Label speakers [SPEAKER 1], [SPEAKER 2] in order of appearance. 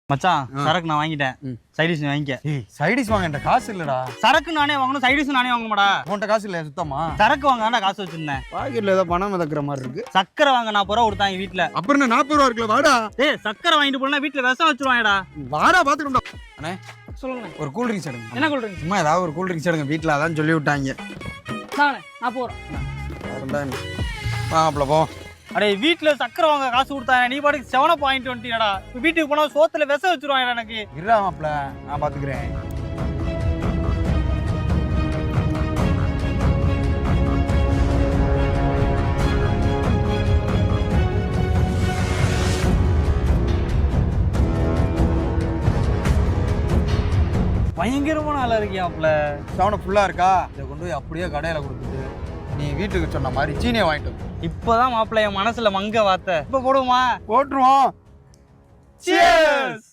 [SPEAKER 1] மச்சான் சரக்கு நான் வாங்கிட்டேன். சைடிஷ் வாங்கிக்க.
[SPEAKER 2] சைடிஷ் வாங்க என்கிட்ட காசு இல்லடா.
[SPEAKER 1] சரக்கு நானே வாங்கணும், சைடிஷ் நானே வாங்க மாடா.
[SPEAKER 2] உன்கிட்ட காசு இல்லையா சுத்தமா?
[SPEAKER 1] சரக்கு வாங்க காசு வச்சிருந்தேன்.
[SPEAKER 2] பாக்கெட்ல ஏதோ பணம் மிதக்குற மாதிரி இருக்கு.
[SPEAKER 1] சக்கரை வாங்க 40 ரூபா கொடுத்தாங்க வீட்டுல.
[SPEAKER 2] அப்புறம் 40 ரூபா இருக்குல்ல, வாடா.
[SPEAKER 1] ஏய் சக்கரை வாங்கிட்டு போனா வீட்டுல விஷம் வச்சிருவாங்கடா.
[SPEAKER 2] வாடா பாத்துக்கோடா. அண்ணே
[SPEAKER 1] சொல்லுங்க.
[SPEAKER 2] ஒரு கூல் ட்ரிங்க்ஸ் எடுங்க.
[SPEAKER 1] என்ன கூல் ட்ரிங்க்ஸ்?
[SPEAKER 2] சும்மா ஏதாவது ஒரு கூல் ட்ரிங்க்ஸ் எடுங்க, வீட்டுல அதான் சொல்லி விட்டாங்க.
[SPEAKER 1] நான் போறேன்.
[SPEAKER 2] மாப்பிள்ள போ.
[SPEAKER 1] அடே வீட்டுல சக்கரை வாங்க காசு கொடுத்தாங்க, நீ பாட்டுக்கு 7 பாயிண்ட் வந்துட்டீங்கடா. வீட்டுக்கு போனா சோத்துல விஷம் வச்சிருவாங்கடா எனக்கு.
[SPEAKER 2] இருடா மாப்பிள்ள, நான் பாத்துக்கிறேன்.
[SPEAKER 1] பயங்கரமான ஆளா இருக்கியாப்ல.
[SPEAKER 2] சவனை ஃபுல்லா இருக்கா? இதை கொண்டு போய் அப்படியே கடையில கொடுத்துட்டு நீ வீட்டுக்கு சொன்ன மாதிரி சீனியை வாங்கிட்டு வந்து.
[SPEAKER 1] இப்பதான் மாப்பிள்ள என் மனசுல மங்க வார்த்தை. இப்ப போடுவோமா?
[SPEAKER 2] போட்டுருவோம்.
[SPEAKER 1] Cheers!